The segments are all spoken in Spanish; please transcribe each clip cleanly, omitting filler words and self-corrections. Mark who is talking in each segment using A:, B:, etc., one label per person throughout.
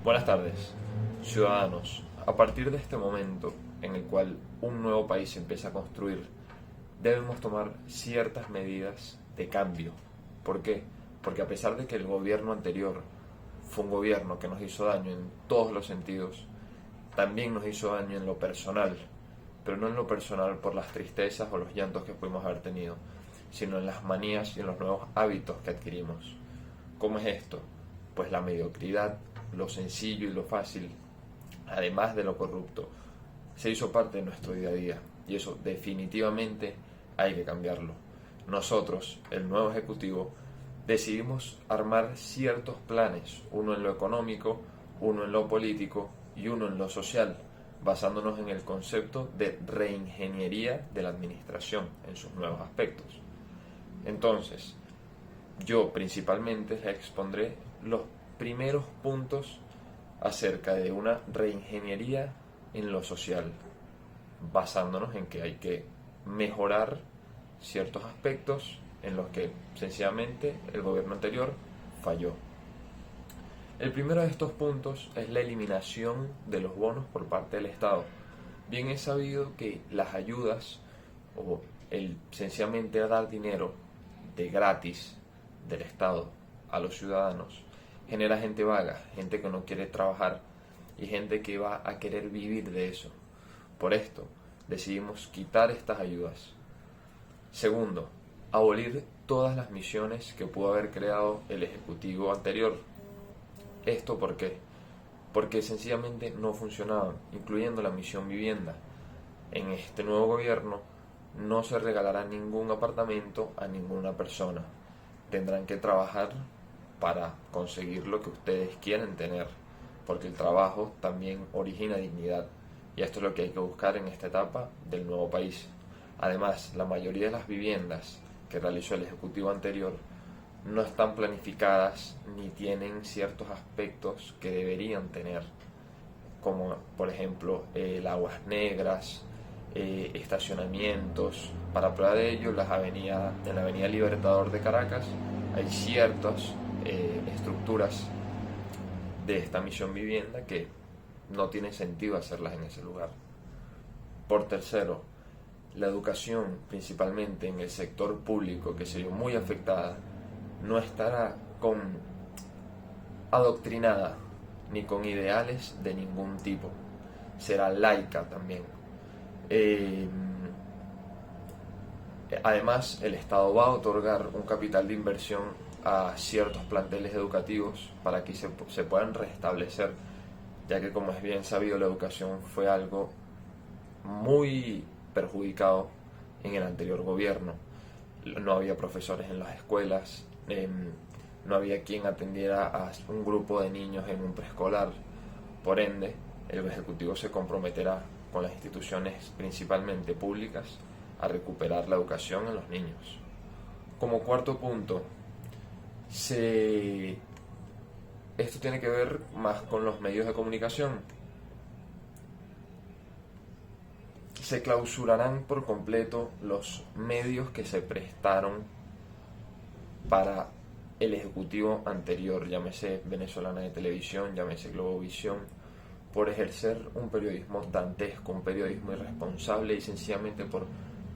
A: Buenas tardes, ciudadanos. A partir de este momento en el cual un nuevo país se empieza a construir, debemos tomar ciertas medidas de cambio. ¿Por qué? Porque a pesar de que el gobierno anterior fue un gobierno que nos hizo daño en todos los sentidos, también nos hizo daño en lo personal, pero no en lo personal por las tristezas o los llantos que pudimos haber tenido, sino en las manías y en los nuevos hábitos que adquirimos. ¿Cómo es esto? Pues la mediocridad, lo sencillo y lo fácil, además de lo corrupto, se hizo parte de nuestro día a día y eso definitivamente hay que cambiarlo. Nosotros, el nuevo ejecutivo, decidimos armar ciertos planes, uno en lo económico, uno en lo político y uno en lo social, basándonos en el concepto de reingeniería de la administración en sus nuevos aspectos. Entonces, yo principalmente les expondré los primeros puntos acerca de una reingeniería en lo social, basándonos en que hay que mejorar ciertos aspectos en los que sencillamente el gobierno anterior falló. El primero de estos puntos es la eliminación de los bonos por parte del Estado. Bien es sabido que las ayudas o el sencillamente dar dinero de gratis del Estado a los ciudadanos genera gente vaga, gente que no quiere trabajar y gente que va a querer vivir de eso. Por esto decidimos quitar estas ayudas. Segundo, abolir todas las misiones que pudo haber creado el ejecutivo anterior. ¿Esto por qué? Porque sencillamente no funcionaban, incluyendo la misión vivienda. En este nuevo gobierno no se regalará ningún apartamento a ninguna persona. Tendrán que trabajar para conseguir lo que ustedes quieren tener, porque el trabajo también origina dignidad, y esto es lo que hay que buscar en esta etapa del nuevo país. Además, la mayoría de las viviendas que realizó el ejecutivo anterior no están planificadas ni tienen ciertos aspectos que deberían tener, como por ejemplo aguas negras, estacionamientos. Para prueba de ello, en la avenida Libertador de Caracas hay ciertas estructuras de esta misión vivienda que no tiene sentido hacerlas en ese lugar. Por tercero, la educación, principalmente en el sector público, que se vio muy afectada, no estará adoctrinada ni con ideales de ningún tipo. Será laica también. Además, el Estado va a otorgar un capital de inversión a ciertos planteles educativos para que se puedan restablecer, ya que, como es bien sabido, la educación fue algo muy perjudicado en el anterior gobierno. No había profesores en las escuelas, no había quien atendiera a un grupo de niños en un preescolar. Por ende, el Ejecutivo se comprometerá con las instituciones principalmente públicas a recuperar la educación en los niños. Como cuarto punto, esto tiene que ver más con los medios de comunicación. Se clausurarán por completo los medios que se prestaron para el ejecutivo anterior, llámese Venezolana de Televisión, llámese Globovisión, por ejercer un periodismo dantesco, un periodismo irresponsable y sencillamente por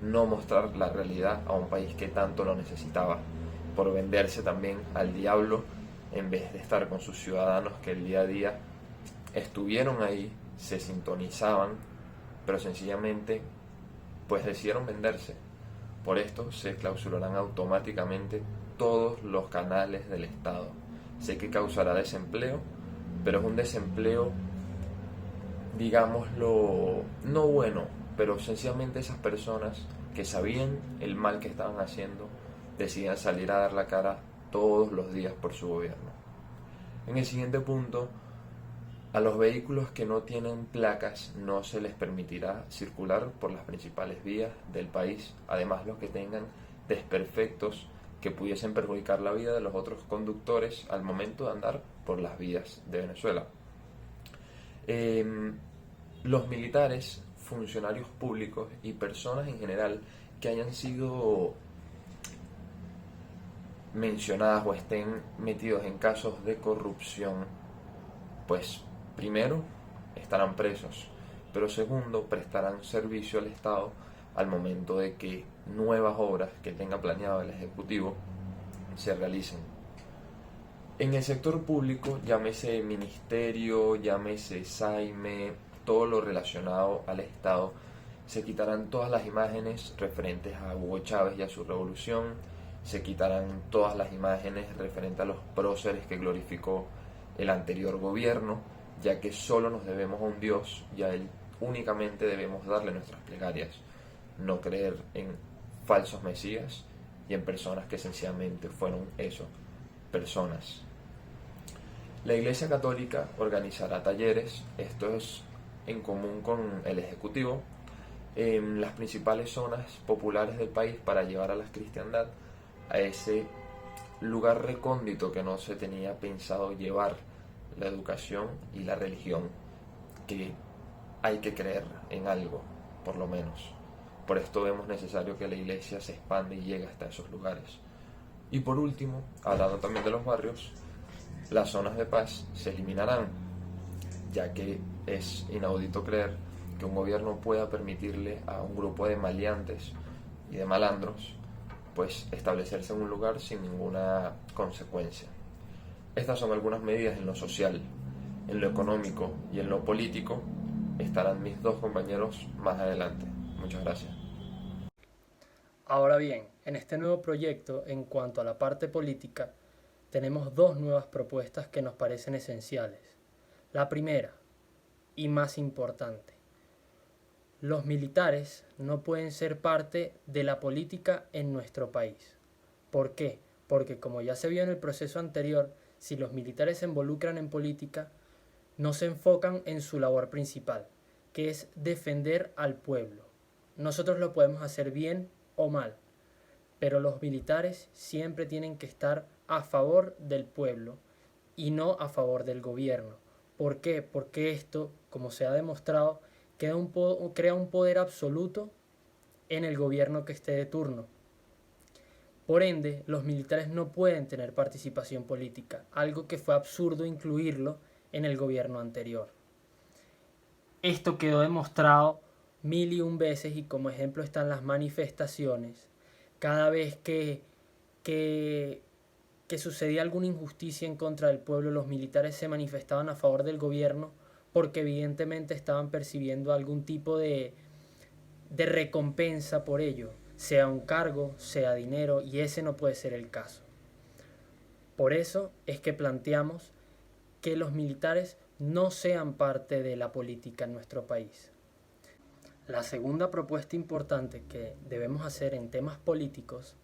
A: no mostrar la realidad a un país que tanto lo necesitaba, por venderse también al diablo en vez de estar con sus ciudadanos que el día a día estuvieron ahí, se sintonizaban, pero sencillamente pues decidieron venderse. Por esto se clausurarán automáticamente todos los canales del Estado. Sé que causará desempleo, pero es un desempleo, digámoslo, no bueno, pero sencillamente esas personas que sabían el mal que estaban haciendo decidían salir a dar la cara todos los días por su gobierno. En el siguiente punto, a los vehículos que no tienen placas no se les permitirá circular por las principales vías del país, además los que tengan desperfectos que pudiesen perjudicar la vida de los otros conductores al momento de andar por las vías de Venezuela. Los militares, funcionarios públicos y personas en general que hayan sido mencionadas o estén metidos en casos de corrupción Pues primero, estarán presos, pero segundo, prestarán servicio al Estado al momento de que nuevas obras que tenga planeado el Ejecutivo se realicen. En el sector público, llámese ministerio, llámese SAIME, todo lo relacionado al Estado, se quitarán todas las imágenes referentes a Hugo Chávez y a su revolución, se quitarán todas las imágenes referentes a los próceres que glorificó el anterior gobierno, ya que solo nos debemos a un Dios y a Él únicamente debemos darle nuestras plegarias, no creer en falsos mesías y en personas que sencillamente fueron eso, personas. La Iglesia Católica organizará talleres, esto es en común con el Ejecutivo, en las principales zonas populares del país para llevar a la cristiandad a ese lugar recóndito que no se tenía pensado llevar la educación y la religión, que hay que creer en algo, por lo menos. Por esto vemos necesario que la iglesia se expande y llegue hasta esos lugares. Y por último, hablando también de los barrios, las zonas de paz se eliminarán, ya que es inaudito creer que un gobierno pueda permitirle a un grupo de maleantes y de malandros pues establecerse en un lugar sin ninguna consecuencia. Estas son algunas medidas en lo social. En lo económico y en lo político estarán mis dos compañeros más adelante. Muchas gracias.
B: Ahora bien, en este nuevo proyecto, en cuanto a la parte política, tenemos dos nuevas propuestas que nos parecen esenciales. La primera, y más importante, los militares no pueden ser parte de la política en nuestro país. ¿Por qué? Porque como ya se vio en el proceso anterior, si los militares se involucran en política, no se enfocan en su labor principal, que es defender al pueblo. Nosotros lo podemos hacer bien o mal, pero los militares siempre tienen que estar a favor del pueblo y no a favor del gobierno. ¿Por qué? Porque esto, como se ha demostrado, crea un poder absoluto en el gobierno que esté de turno. Por ende, los militares no pueden tener participación política, algo que fue absurdo incluirlo en el gobierno anterior. Esto quedó demostrado mil y un veces y como ejemplo están las manifestaciones. Cada vez que sucedía alguna injusticia en contra del pueblo, los militares se manifestaban a favor del gobierno porque evidentemente estaban percibiendo algún tipo de recompensa por ello, sea un cargo, sea dinero, y ese no puede ser el caso. Por eso es que planteamos que los militares no sean parte de la política en nuestro país. La segunda propuesta importante que debemos hacer en temas políticos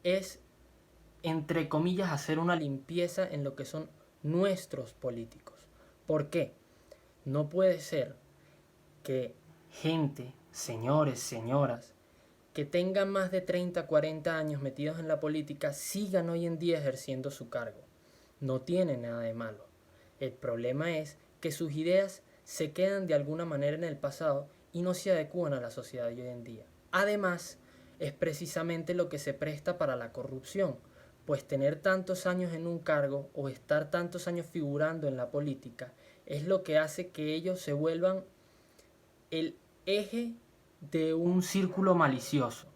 B: es, entre comillas, hacer una limpieza en lo que son nuestros políticos. ¿Por qué? No puede ser que gente, señores, señoras, que tengan más de 30, 40 años metidos en la política sigan hoy en día ejerciendo su cargo. No tiene nada de malo. El problema es que sus ideas se quedan de alguna manera en el pasado y no se adecúan a la sociedad de hoy en día. Además, es precisamente lo que se presta para la corrupción, pues tener tantos años en un cargo o estar tantos años figurando en la política es lo que hace que ellos se vuelvan el eje de un círculo malicioso.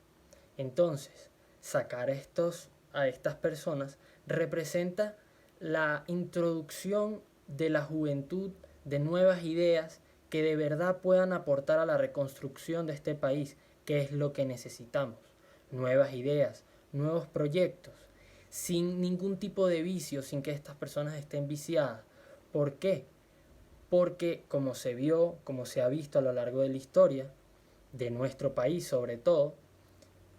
B: Entonces, sacar a estas personas representa la introducción de la juventud de nuevas ideas que de verdad puedan aportar a la reconstrucción de este país, que es lo que necesitamos. Nuevas ideas, nuevos proyectos, sin ningún tipo de vicio, sin que estas personas estén viciadas. ¿Por qué? Porque como se vio, como se ha visto a lo largo de la historia, de nuestro país sobre todo,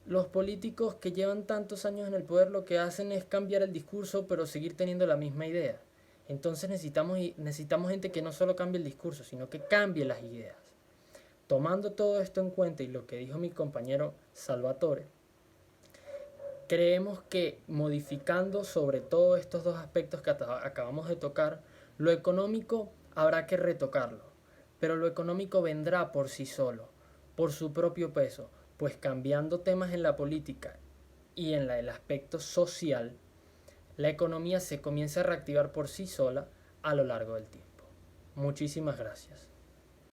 B: los políticos que llevan tantos años en el poder lo que hacen es cambiar el discurso pero seguir teniendo la misma idea. Entonces necesitamos gente que no solo cambie el discurso, sino que cambie las ideas. Tomando todo esto en cuenta y lo que dijo mi compañero Salvatore, creemos que modificando sobre todo estos dos aspectos que acabamos de tocar, lo económico habrá que retocarlo, pero lo económico vendrá por sí solo, por su propio peso, pues cambiando temas en la política y en el aspecto social, la economía se comienza a reactivar por sí sola a lo largo del tiempo. Muchísimas gracias.